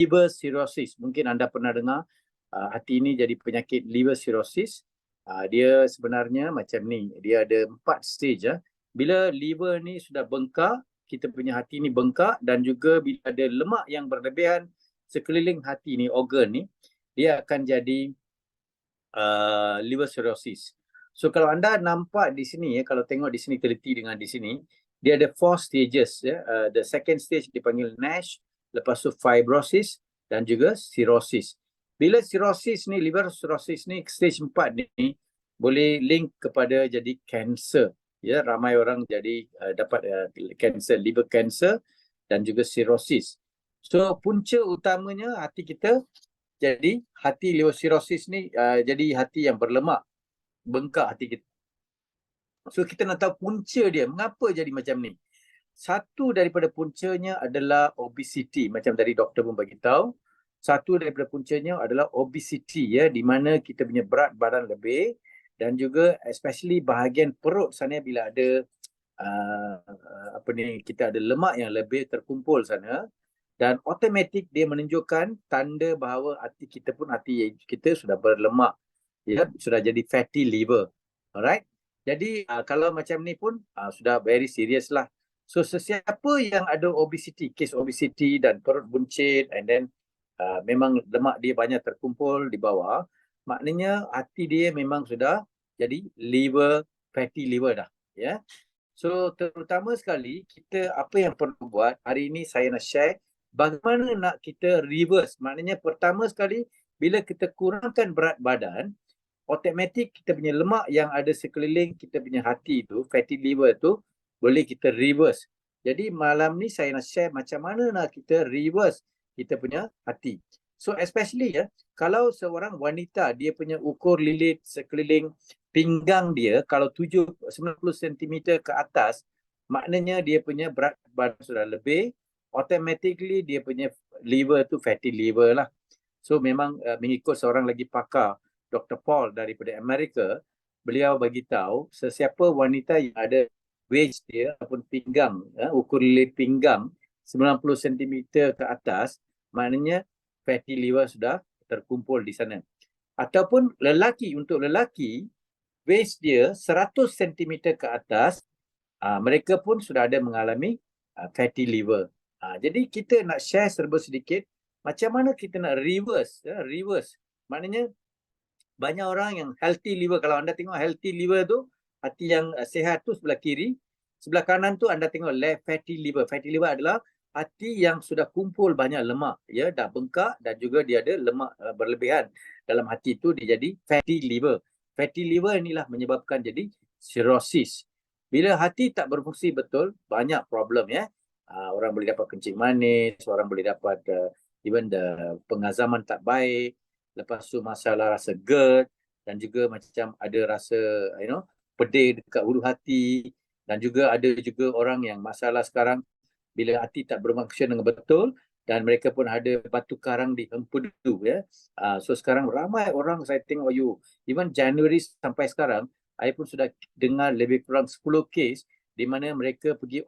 liver cirrhosis. Mungkin anda pernah dengar hati ini jadi penyakit liver cirrhosis. Dia sebenarnya macam ni. Dia ada 4 stage. Bila liver ni sudah bengkak, kita punya hati ni bengkak, dan juga bila ada lemak yang berlebihan sekeliling hati ni, organ ni, dia akan jadi liver cirrhosis. So kalau anda nampak di sini, kalau tengok di sini, teliti dengan di sini, dia ada 4 stages. The second stage dipanggil NASH, lepas tu fibrosis dan juga cirrhosis. Bila cirrhosis ni, liver cirrhosis ni, stage 4 ni boleh link kepada jadi cancer. Ramai orang jadi dapat cancer, liver cancer dan juga cirrhosis. So punca utamanya hati kita jadi hati liver cirrhosis ni jadi hati yang berlemak, bengkak hati kita. So kita nak tahu punca dia, mengapa jadi macam ni. Satu daripada puncanya adalah obesity, macam tadi doktor pun bagi tahu. Satu daripada puncanya adalah obesity, di mana kita punya berat badan lebih, dan juga especially bahagian perut sana bila ada kita ada lemak yang lebih terkumpul sana, dan automatik dia menunjukkan tanda bahawa hati kita sudah berlemak, sudah jadi fatty liver. Alright, jadi kalau macam ni pun sudah very serious lah. So sesiapa yang ada obesity, case obesity dan perut buncit, and then memang lemak dia banyak terkumpul di bawah, maknanya hati dia memang sudah jadi liver, fatty liver dah. So terutama sekali kita apa yang perlu buat hari ini, saya nak share bagaimana nak kita reverse. Maknanya pertama sekali, bila kita kurangkan berat badan, automatik kita punya lemak yang ada sekeliling kita punya hati tu, fatty liver tu, boleh kita reverse. Jadi malam ni saya nak share macam mana nak kita reverse kita punya hati. So especially kalau seorang wanita, dia punya ukur lilit sekeliling pinggang dia, kalau 90 cm ke atas, maknanya dia punya berat badan sudah lebih, automatically dia punya liver tu fatty liver lah. So memang mengikut seorang lagi pakar, Dr. Paul daripada Amerika, beliau bagi tahu sesiapa wanita yang ada waist dia ataupun pinggang, ukur lilit pinggang 90 cm ke atas, maknanya fatty liver sudah terkumpul di sana. Ataupun lelaki, untuk lelaki waist dia 100 cm ke atas, mereka pun sudah ada mengalami fatty liver. Jadi kita nak share serba sedikit macam mana kita nak reverse. Reverse maknanya banyak orang yang healthy liver. Kalau anda tengok healthy liver tu, hati yang sihat tu sebelah kiri, sebelah kanan tu anda tengok fatty liver. Fatty liver adalah hati yang sudah kumpul banyak lemak, dah bengkak, dan juga dia ada lemak berlebihan dalam hati tu, dia jadi fatty liver. Fatty liver inilah menyebabkan jadi cirrhosis. Bila hati tak berfungsi betul, banyak problem orang boleh dapat kencing manis, orang boleh dapat even pengazaman tak baik, lepas tu masalah rasa GERD, dan juga macam ada rasa pedih dekat hulu hati, dan juga ada juga orang yang masalah sekarang bila hati tak berfungsi dengan betul, dan mereka pun ada batu karang di empedu. So sekarang ramai orang, saya tengok even Januari sampai sekarang, saya pun sudah dengar lebih kurang 10 kes di mana mereka pergi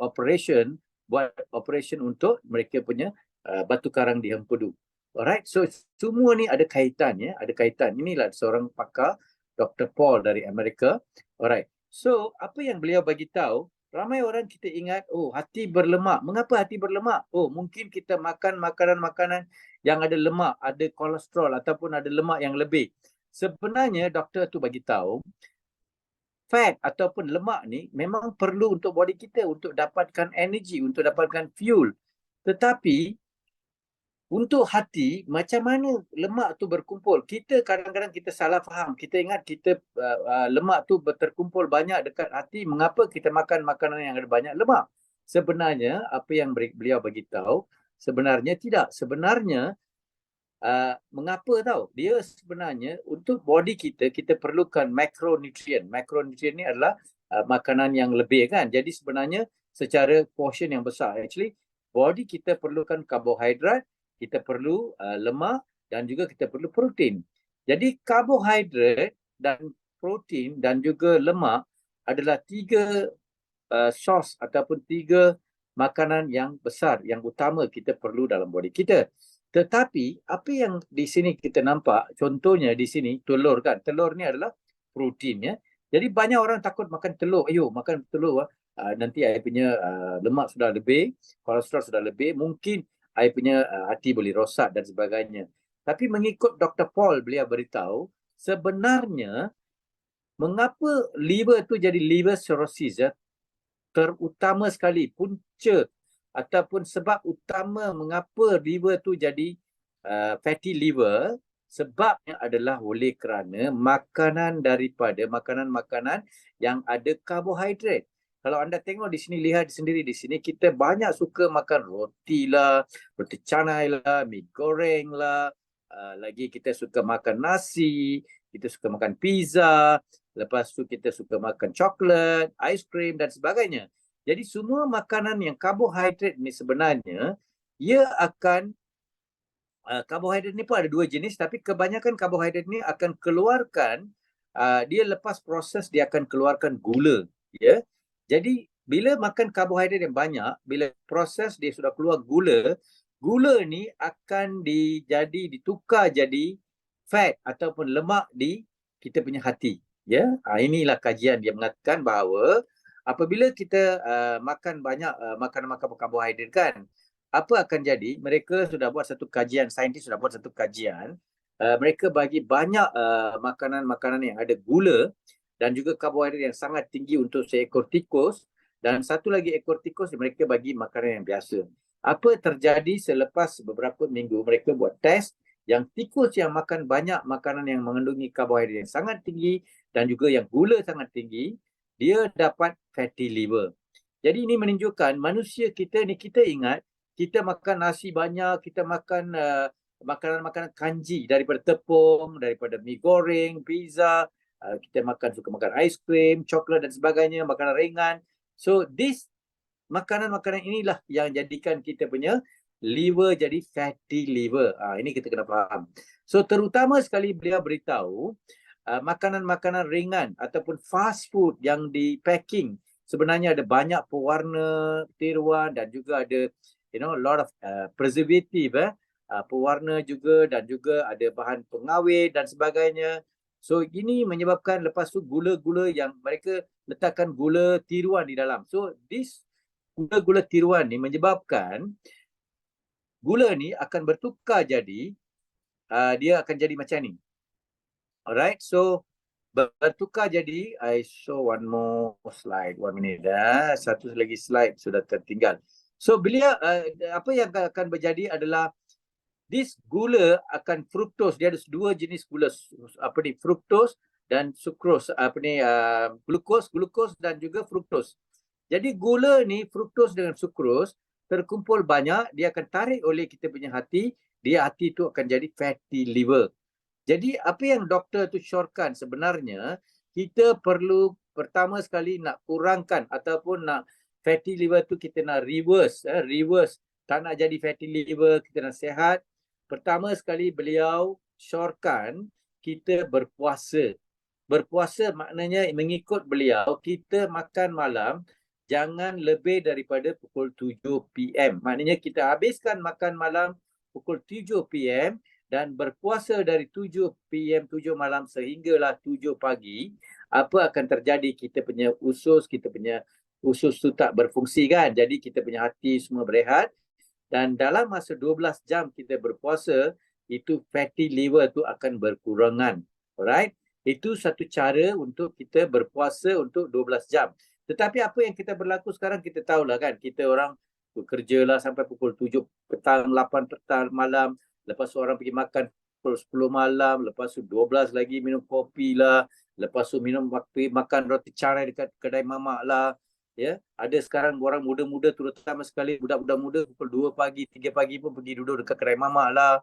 buat operation untuk mereka punya batu karang di empedu. Alright, so semua ni ada kaitan, ada kaitan. Inilah seorang pakar, Dr. Paul dari Amerika. Alright, so apa yang beliau bagi tahu, ramai orang kita ingat, hati berlemak. Mengapa hati berlemak? Mungkin kita makan makanan-makanan yang ada lemak, ada kolesterol ataupun ada lemak yang lebih. Sebenarnya doktor tu bagi tahu, fat ataupun lemak ni memang perlu untuk body kita untuk dapatkan energi, untuk dapatkan fuel. Tetapi untuk hati, macam mana lemak tu berkumpul? Kita kadang-kadang kita salah faham. Kita ingat kita lemak tu terkumpul banyak dekat hati. Mengapa kita makan makanan yang ada banyak lemak? Sebenarnya apa yang beliau bagi tahu, sebenarnya tidak. Sebenarnya mengapa tahu? Dia sebenarnya untuk body kita, kita perlukan makronutrien. Makronutrien ni adalah makanan yang lebih kan. Jadi sebenarnya secara portion yang besar. Actually, body kita perlukan karbohidrat, kita perlu lemak, dan juga kita perlu protein. Jadi karbohidrat dan protein dan juga lemak adalah 3 source ataupun 3 makanan yang besar, yang utama kita perlu dalam body kita. Tetapi apa yang di sini kita nampak, contohnya di sini telur kan. Telur ni adalah protein ya. Jadi banyak orang takut makan telur. Ayo makan telur nanti I punya lemak sudah lebih, kolesterol sudah lebih, mungkin I punya hati boleh rosak dan sebagainya. Tapi mengikut Dr. Paul, beliau beritahu sebenarnya mengapa liver tu jadi liver cirrhosis ya, terutama sekali punca ataupun sebab utama mengapa liver tu jadi fatty liver, sebabnya adalah oleh kerana makanan daripada makanan-makanan yang ada karbohidrat. Kalau anda tengok di sini, lihat sendiri di sini, kita banyak suka makan roti lah, roti canai lah, mi goreng lah, lagi kita suka makan nasi, kita suka makan pizza, lepas tu kita suka makan coklat, aiskrim dan sebagainya. Jadi semua makanan yang karbohidrat ni sebenarnya, ia akan karbohidrat ni pun ada dua jenis, tapi kebanyakan karbohidrat ni akan keluarkan, dia lepas proses dia akan keluarkan gula, ya. Jadi bila makan karbohidrat yang banyak, bila proses dia sudah keluar gula, gula ni akan ditukar jadi fat ataupun lemak di kita punya hati, ya. Inilah kajian dia mengatakan bahawa apabila kita makan banyak makanan-makanan karbohidrat kan, apa akan jadi, mereka sudah buat satu kajian, saintis sudah buat satu kajian, mereka bagi banyak makanan-makanan yang ada gula dan juga karbohidrat yang sangat tinggi untuk seekor tikus, dan satu lagi ekor tikus mereka bagi makanan yang biasa. Apa terjadi selepas beberapa minggu mereka buat test, yang tikus yang makan banyak makanan yang mengandungi karbohidrat yang sangat tinggi dan juga yang gula sangat tinggi, dia dapat fatty liver. Jadi ini menunjukkan manusia kita ni, kita ingat kita makan nasi banyak, kita makan makanan-makanan kanji daripada tepung, daripada mi goreng, pizza, kita suka makan aiskrim, coklat dan sebagainya, makanan ringan. So this makanan-makanan inilah yang jadikan kita punya liver jadi fatty liver. Ini kita kena faham. So terutama sekali beliau beritahu makanan-makanan ringan ataupun fast food yang di packing sebenarnya ada banyak pewarna, tiruan dan juga ada a lot of preservative, pewarna juga, dan juga ada bahan pengawet dan sebagainya. So ini menyebabkan lepas tu gula-gula yang mereka letakkan gula tiruan di dalam. So this gula-gula tiruan ni menyebabkan gula ni akan bertukar jadi dia akan jadi macam ni. Alright, so bertukar jadi, I show one more slide, 1 minute. Satu lagi slide sudah tertinggal. So beliau apa yang akan berjadi adalah this gula akan fructose. Dia ada dua jenis gula, fructose dan sucrose, glukos dan juga fructose. Jadi gula ni, fructose dengan sucrose terkumpul banyak, dia akan tarik oleh kita punya hati, hati tu akan jadi fatty liver. Jadi apa yang doktor tu syorkan sebenarnya, kita perlu pertama sekali nak kurangkan ataupun nak fatty liver tu kita nak reverse. Tak nak jadi fatty liver, kita nak sihat. Pertama sekali beliau syorkan kita berpuasa. Berpuasa maknanya mengikut beliau, kita makan malam jangan lebih daripada pukul 7 PM. Maknanya kita habiskan makan malam pukul 7 PM dan berpuasa dari 7 PM, 7 malam sehinggalah 7 pagi. Apa akan terjadi? Kita punya usus tu tak berfungsi kan. Jadi kita punya hati semua berehat. Dan dalam masa 12 jam kita berpuasa, itu fatty liver tu akan berkurangan. Alright? Itu satu cara untuk kita berpuasa untuk 12 jam. Tetapi apa yang kita berlaku sekarang, kita tahulah kan. Kita orang bekerja lah sampai pukul 7 petang, 8 petang malam. Lepas tu orang pergi makan pukul 10 malam. Lepas tu 12 lagi minum kopi lah. Lepas tu makan roti canai dekat kedai mamak lah. Ya, ada sekarang orang muda-muda, terutama sekali budak-budak muda, pukul 2 pagi, 3 pagi pun pergi duduk dekat kedai mamak lah.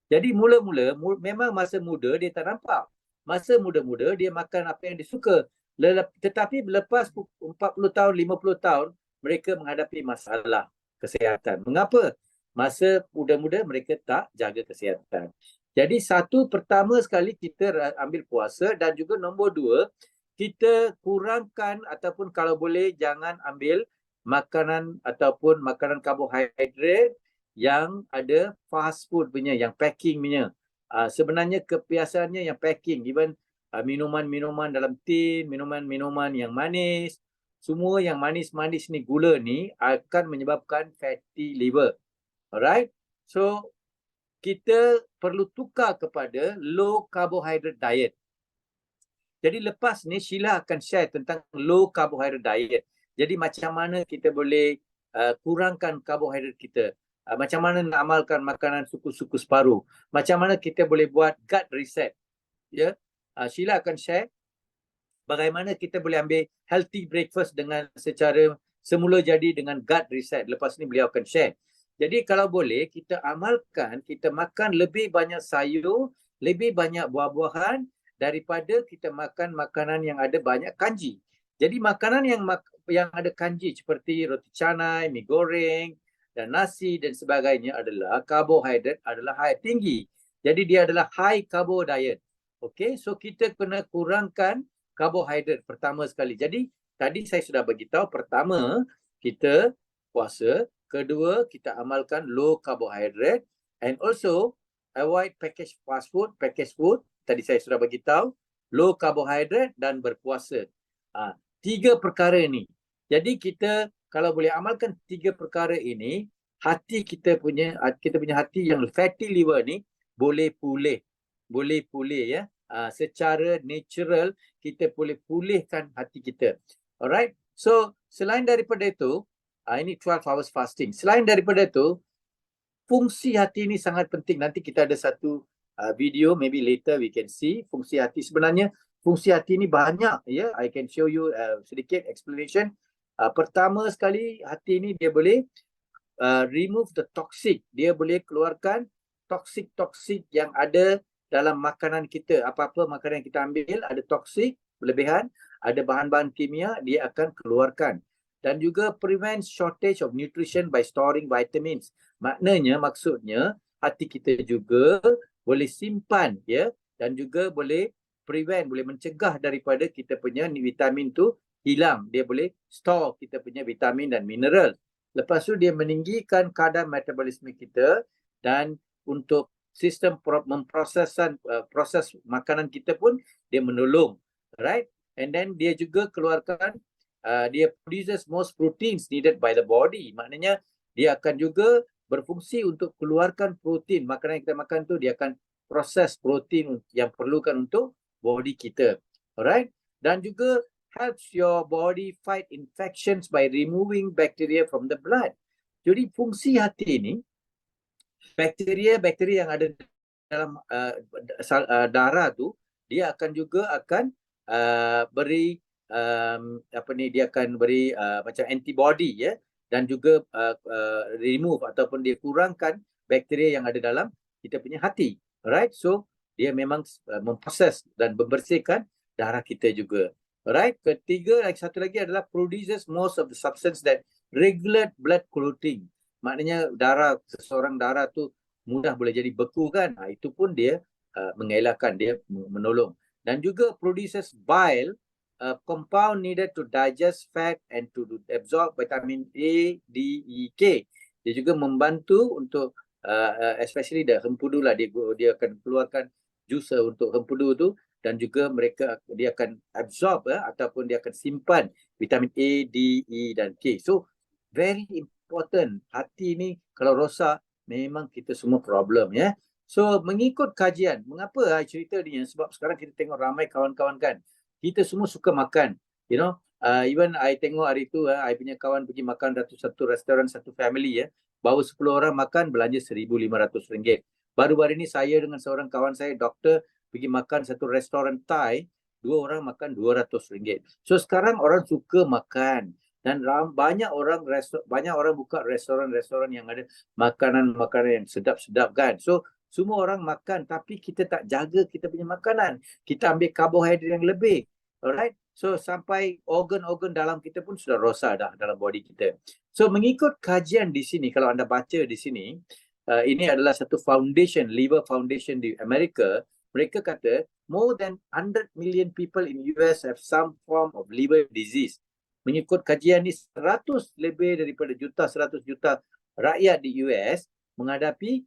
Jadi mula-mula memang masa muda dia tak nampak. Masa muda-muda dia makan apa yang dia suka. Tetapi lepas 40 tahun, 50 tahun, mereka menghadapi masalah kesihatan. Mengapa? Masa muda-muda mereka tak jaga kesihatan. Jadi pertama sekali kita ambil puasa, dan juga nombor 2, kita kurangkan ataupun kalau boleh jangan ambil makanan ataupun makanan karbohidrat yang ada fast food punya, yang packing punya. Sebenarnya kebiasaannya yang packing, even minuman-minuman dalam tin, minuman-minuman yang manis, semua yang manis-manis ni, gula ni akan menyebabkan fatty liver. Alright? So, kita perlu tukar kepada low carbohydrate diet. Jadi lepas ni Sheila akan share tentang low carbohydrate diet. Jadi macam mana kita boleh kurangkan karbohidrat kita. Macam mana nak amalkan makanan suku-suku separuh. Macam mana kita boleh buat gut reset. Ya, Sheila akan share bagaimana kita boleh ambil healthy breakfast dengan secara semula jadi dengan gut reset. Lepas ni beliau akan share. Jadi kalau boleh kita amalkan, kita makan lebih banyak sayur, lebih banyak buah-buahan daripada kita makan makanan yang ada banyak kanji. Jadi makanan yang ada kanji seperti roti canai, mi goreng dan nasi dan sebagainya adalah karbohidrat adalah tinggi. Jadi dia adalah high carbo diet. Okey, so kita kena kurangkan karbohidrat pertama sekali. Jadi tadi saya sudah beritahu, pertama kita puasa, kedua kita amalkan low carbohydrate, and also avoid packaged fast food, packaged food. Tadi saya sudah beritahu, low carbohydrate dan berpuasa. Tiga perkara ini. Jadi kita kalau boleh amalkan tiga perkara ini, hati kita punya hati yang fatty liver ni boleh pulih ya. Secara natural kita boleh pulihkan hati kita. Alright. So selain daripada itu, ini 12 hours fasting. Selain daripada itu, fungsi hati ini sangat penting. Nanti kita ada satu video, maybe later we can see fungsi hati. Sebenarnya fungsi hati ini banyak ya. I can show you sedikit explanation. Pertama sekali, hati ini dia boleh remove the toxic. Dia boleh keluarkan toksik-toksik yang ada dalam makanan kita. Apa-apa makanan yang kita ambil ada toksik berlebihan, ada bahan-bahan kimia, dia akan keluarkan. Dan juga prevent shortage of nutrition by storing vitamins. Maksudnya hati kita juga boleh simpan ya, dan juga boleh prevent, boleh mencegah daripada kita punya vitamin tu hilang. Dia boleh store kita punya vitamin dan mineral. Lepas tu dia meninggikan kadar metabolisme kita, dan untuk sistem proses makanan kita pun dia menolong, right? And then dia juga keluarkan, dia produces most proteins needed by the body. Maknanya dia akan juga berfungsi untuk keluarkan protein. Makanan yang kita makan tu dia akan proses protein yang perlukan untuk body kita. Alright? Dan juga helps your body fight infections by removing bacteria from the blood. Jadi fungsi hati ini, bakteria yang ada dalam darah tu, dia akan juga beri dia akan beri macam antibody ya, dan juga remove ataupun dia kurangkan bakteria yang ada dalam kita punya hati. Alright, so dia memang memproses dan membersihkan darah kita juga. Alright, ketiga, satu lagi adalah produces most of the substance that regulate blood clotting. Maknanya seseorang darah tu mudah boleh jadi beku kan. Itu pun dia mengelakkan, dia menolong. Dan juga produces bile, compound needed to digest fat and to absorb vitamin A, D, E, K. Dia juga membantu untuk especially hempudu lah, dia akan keluarkan juicer untuk hempudu tu, dan juga dia akan absorb ataupun dia akan simpan vitamin A, D, E dan K. So very important. Hati ni kalau rosak memang kita semua problem ya. So mengikut kajian, mengapa saya cerita ni? Sebab sekarang kita tengok ramai kawan-kawan kan, kita semua suka makan, you know. Even I tengok hari tu, I punya kawan pergi makan satu restoran, satu family ya, bawa 10 orang makan belanja RM1,500. Baru-baru ini saya dengan seorang kawan saya, doktor, pergi makan satu restoran Thai, 2 orang makan RM200. So sekarang orang suka makan, dan banyak orang buka restoran-restoran yang ada makanan-makanan yang sedap-sedap kan. So semua orang makan, tapi kita tak jaga kita punya makanan. Kita ambil karbohidrat yang lebih. Alright? So sampai organ-organ dalam kita pun sudah rosak dah dalam body kita. So mengikut kajian di sini, kalau anda baca di sini, ini adalah satu foundation, liver foundation di Amerika. Mereka kata more than 100 million people in US have some form of liver disease. Mengikut kajian ni, 100 lebih daripada 100 juta rakyat di US menghadapi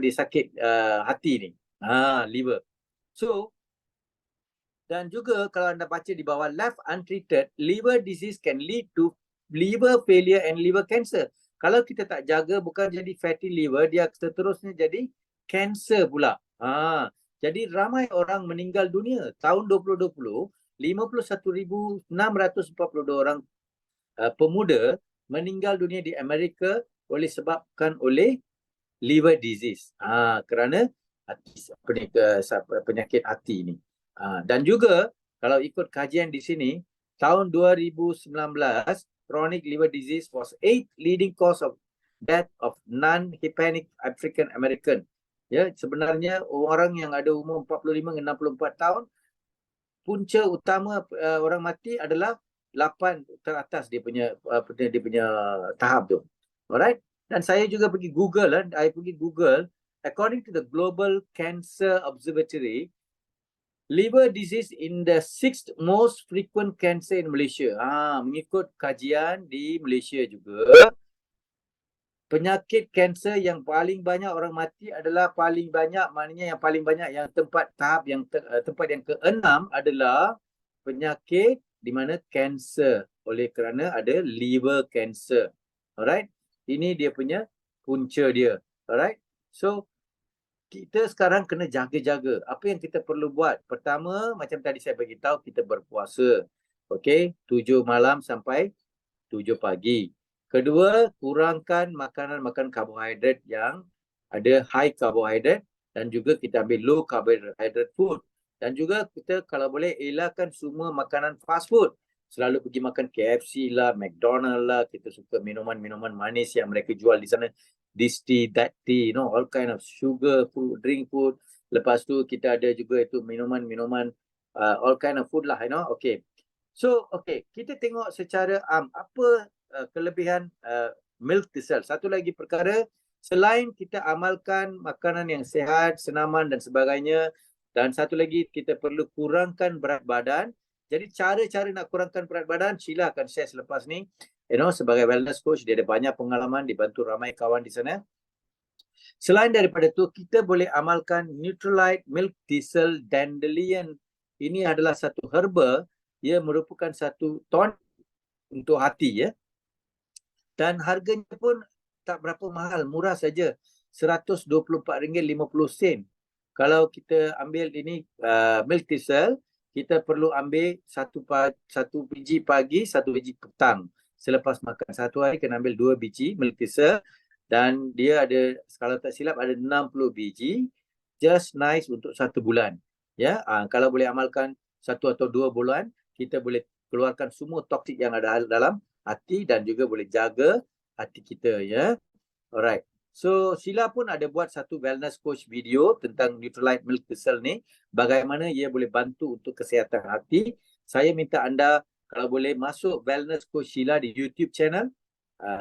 sakit hati ni. Liver. So, dan juga kalau anda baca di bawah left untreated, liver disease can lead to liver failure and liver cancer. Kalau kita tak jaga, bukan jadi fatty liver, dia seterusnya jadi cancer pula. Jadi ramai orang meninggal dunia. Tahun 2020, 51,642 orang pemuda meninggal dunia di Amerika disebabkan oleh liver disease. Kerana penyakit hati ni. Dan juga kalau ikut kajian di sini, tahun 2019, chronic liver disease was 8th leading cause of death of non-Hispanic African American. Ya, sebenarnya orang yang ada umur 45 hingga 64 tahun, punca utama orang mati adalah 8 teratas dia punya tahap tu. Alright? Dan saya juga pergi Google, according to the Global Cancer Observatory, liver disease in the 6th most frequent cancer in Malaysia. Mengikut kajian di Malaysia juga, penyakit kanser yang paling banyak orang mati adalah paling banyak, maknanya yang paling banyak yang tempat yang ke-6 adalah penyakit di mana kanser, oleh kerana ada liver cancer. Alright? Ini dia punya punca dia. Alright? So, kita sekarang kena jaga-jaga. Apa yang kita perlu buat? Pertama, macam tadi saya bagi tahu, kita berpuasa. Okey, 7 malam sampai 7 pagi. Kedua, kurangkan makanan karbohidrat yang ada high carbohydrate dan juga kita ambil low carbohydrate food. Dan juga kita kalau boleh elakkan semua makanan fast food. Selalu pergi makan KFC lah, McDonald lah, kita suka minuman-minuman manis yang mereka jual di sana. This tea, that tea, all kind of sugar food, drink food. Lepas tu kita ada juga itu minuman-minuman, all kind of food lah, Okay. So, kita tengok secara apa kelebihan milk thistle. Satu lagi perkara, selain kita amalkan makanan yang sihat, senaman dan sebagainya, dan satu lagi kita perlu kurangkan berat badan. Jadi cara-cara nak kurangkan berat badan, Sheila akan share selepas ni. Sebagai wellness coach, dia ada banyak pengalaman, dibantu ramai kawan di sana. Selain daripada tu, kita boleh amalkan Nutrilite Milk Thistle Dandelion. Ini adalah satu herba, ia merupakan satu ton untuk hati, ya. Dan harganya pun tak berapa mahal, murah saja. RM124.50. Kalau kita ambil ini milk thistle, kita perlu ambil satu biji pagi, satu biji petang. Selepas makan. Satu hari kena ambil 2 biji milk thistle. Dan dia ada, kalau tak silap, ada 60 biji. Just nice untuk 1 bulan. Ya, kalau boleh amalkan 1 atau 2 bulan, kita boleh keluarkan semua toksik yang ada dalam hati dan juga boleh jaga hati kita, ya. Alright. So, Sheila pun ada buat satu wellness coach video tentang Nutrilite Milk Thistle ni. Bagaimana ia boleh bantu untuk kesihatan hati. Saya minta anda kalau boleh masuk wellness coach Sheila di YouTube channel.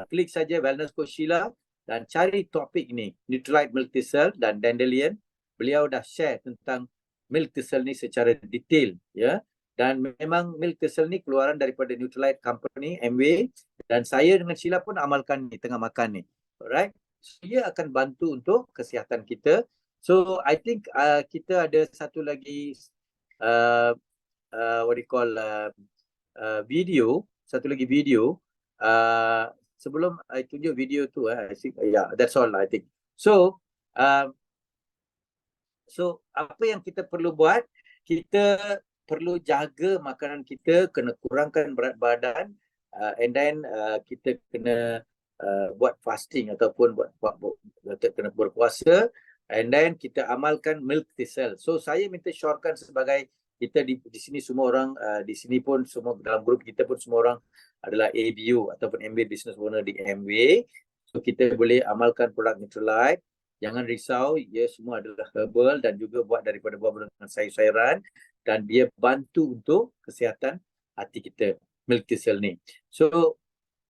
Klik saja wellness coach Sheila dan cari topik ni. Nutrilite Milk Thistle dan Dandelion. Beliau dah share tentang milk thistle ni secara detail, ya. Dan memang milk thistle ni keluaran daripada Nutrilite Company, MW. Dan saya dengan Sheila pun amalkan ni, tengah makan ni. Alright. So, ia akan bantu untuk kesihatan kita. So, I think kita ada satu lagi video. Satu lagi video. Sebelum I tunjuk video tu, I think, that's all I think. So, apa yang kita perlu buat? Kita perlu jaga makanan kita, kena kurangkan berat badan, and then kita kena buat fasting ataupun kena berpuasa, and then kita amalkan milk thistle. So saya minta syorkan sebagai kita di sini semua orang, di sini pun semua dalam grup kita pun semua orang adalah ABU ataupun MBA Business Owner di MBA. So kita boleh amalkan produk Nutrilite. Jangan risau, ia semua adalah herbal dan juga buat daripada buah-buahan dan sayur-sayuran dan dia bantu untuk kesihatan hati kita, milk thistle ni. So